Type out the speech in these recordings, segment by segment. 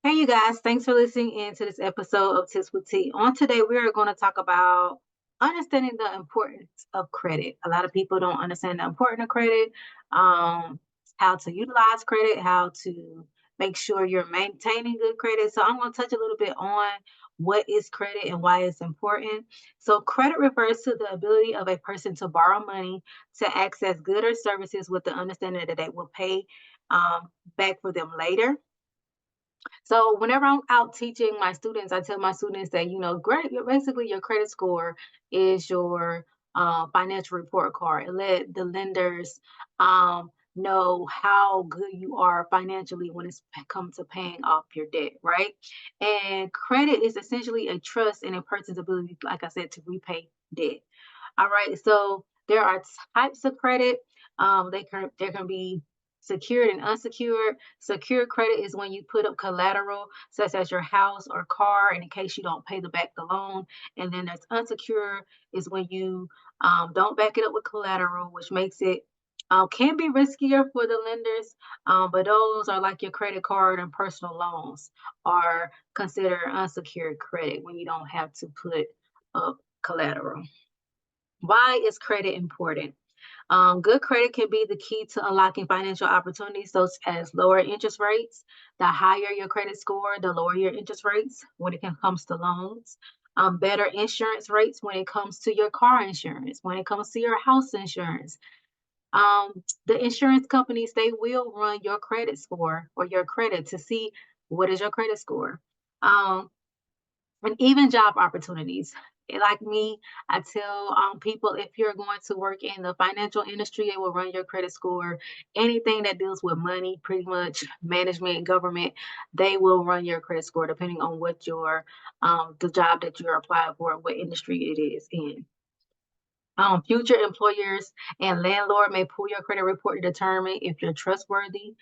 Hey, you guys, thanks for listening in to this episode of Tips with T. On today, we are going to talk about understanding the importance of credit. A lot of people don't understand the importance of credit, um, how to utilize credit, how to make sure you're maintaining good credit. So, I'm going to touch a little bit on what is credit and why it's important. So, credit refers to the ability of a person to borrow money to access goods or services with the understanding that they will pay back for them later. So whenever I'm out teaching my students, I tell my students that, great, basically your credit score is your financial report card. And let the lenders know how good you are financially when it's come to paying off your debt, right? And credit is essentially a trust in a person's ability, like I said, to repay debt. All right. So there are types of credit. There can be secured and unsecured. Secured credit is when you put up collateral, such as your house or car, and in case you don't pay back the loan. And then there's unsecured is when you don't back it up with collateral, which makes it can be riskier for the lenders, but those are like your credit card and personal loans are considered unsecured credit when you don't have to put up collateral. Why is credit important? Good credit can be the key to unlocking financial opportunities, such as lower interest rates. The higher your credit score, the lower your interest rates when it comes to loans. Better insurance rates when it comes to your car insurance, when it comes to your house insurance. The insurance companies, they will run your credit score or your credit to see what is your credit score. Um, and even job opportunities. Like me, I tell people if you're going to work in the financial industry, it will run your credit score. Anything that deals with money, pretty much management, government, they will run your credit score depending on what your the job that you're applying for, what industry it is in. Future employers and landlord may pull your credit report to determine if you're trustworthy.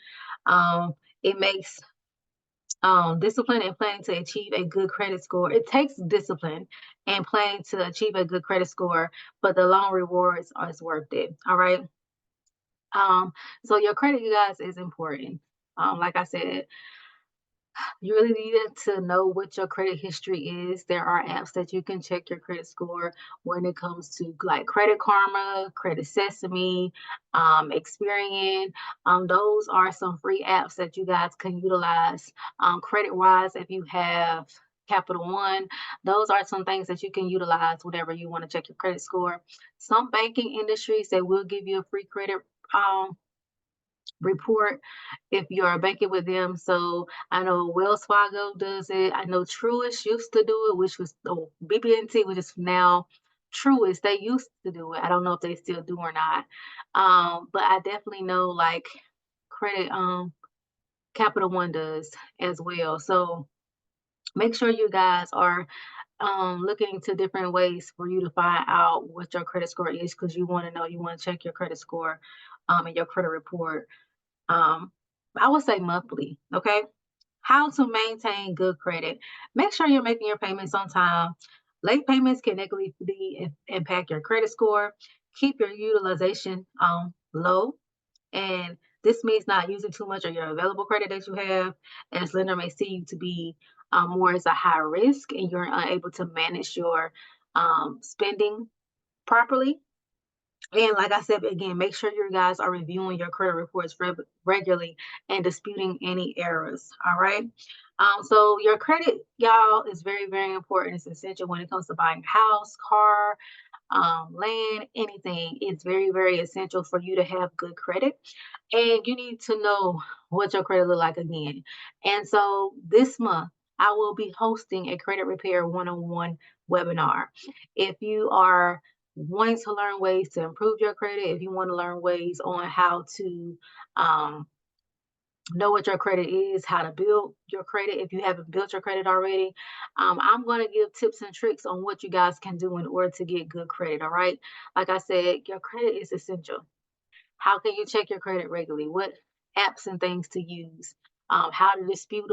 It makes discipline and planning to achieve a good credit score. It takes discipline and planning to achieve a good credit score, but the long rewards are worth it. All right. Um, so your credit, you guys, is important. Like I said, you really need to know what your credit history is. There are apps that you can check your credit score when it comes to like Credit Karma, Credit Sesame, Experian. Those are some free apps that you guys can utilize. Credit wise, if you have Capital One, those are some things that you can utilize whenever you want to check your credit score. Some banking industries, they will give you a free credit um, report if you're banking with them. So I know Wells Fargo does it. I know Truist used to do it, which was BB&T, which is now Truist. They used to do it. I don't know if they still do or not. But I definitely know like credit Capital One does as well. So make sure you guys are looking into different ways for you to find out what your credit score is because you want to know, you want to check your credit score and your credit report um, I would say monthly. Okay. How to maintain good credit. Make sure you're making your payments on time. Late payments can negatively impact your credit score. Keep your utilization low. And this means not using too much of your available credit that you have, as lender may see you to be more as a high risk and you're unable to manage your spending properly. And like I said, again, make sure you guys are reviewing your credit reports regularly and disputing any errors. All right. So your credit, y'all, is very, very important. It's essential when it comes to buying a house, car, land, anything. It's very, very essential for you to have good credit. And you need to know what your credit look like again. And so this month, I will be hosting a credit repair one-on-one webinar. If you are wanting to learn ways to improve your credit, if you want to learn ways on how to um, know what your credit is, how to build your credit if you haven't built your credit already. I'm going to give tips and tricks on what you guys can do in order to get good credit. All right. Like I said, your credit is essential. How can you check your credit regularly? What apps and things to use? how to dispute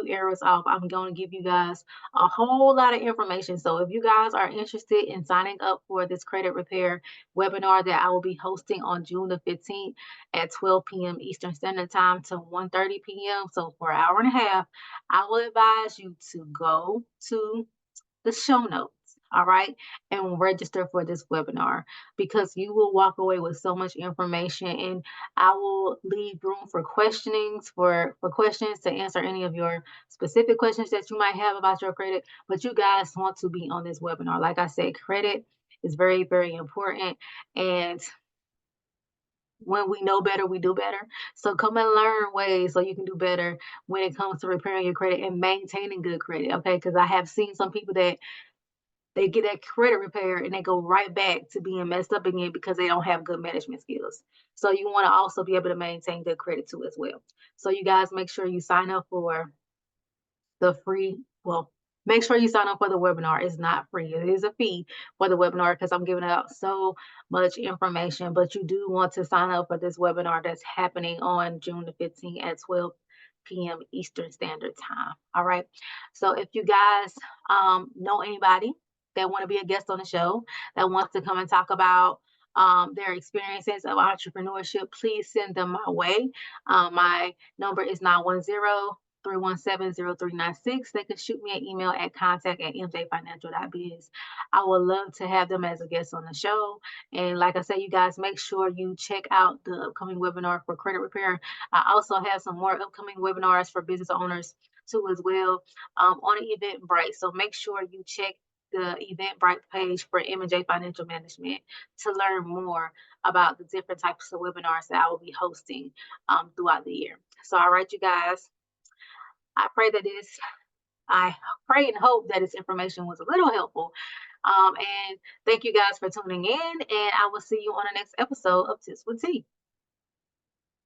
errors off. I'm going to give you guys a whole lot of information. So if you guys are interested in signing up for this credit repair webinar that I will be hosting on June the 15th at 12 p.m. Eastern Standard Time to 1:30 p.m., so for an hour and a half, I will advise you to go to the show notes, all right, and register for this webinar because you will walk away with so much information, and I will leave room for questionings for questions to answer any of your specific questions that you might have about your credit. But you guys want to be on this webinar. Like I said, credit is very, very important. And when we know better, we do better. So come and learn ways so you can do better when it comes to repairing your credit and maintaining good credit. Okay. Because I have seen some people that they get that credit repair and they go right back to being messed up again because they don't have good management skills. So you want to also be able to maintain good credit too as well. So you guys make sure you sign up for the free, well, make sure you sign up for the webinar. It's not free. It is a fee for the webinar because I'm giving out so much information, but you do want to sign up for this webinar that's happening on June the 15th at 12 p.m. Eastern Standard Time. All right. So if you guys know anybody that want to be a guest on the show, that wants to come and talk about their experiences of entrepreneurship, please send them my way. My number is 910-317-0396. They can shoot me an email at contact@mjfinancial.biz. I would love to have them as a guest on the show. And like I said, you guys make sure you check out the upcoming webinar for credit repair. I also have some more upcoming webinars for business owners too as well on Eventbrite. So make sure you check the Eventbrite page for M&J Financial Management to learn more about the different types of webinars that I will be hosting throughout the year. So, all right, you guys, I pray that I pray and hope that this information was a little helpful. And thank you guys for tuning in, and I will see you on the next episode of Tips with T.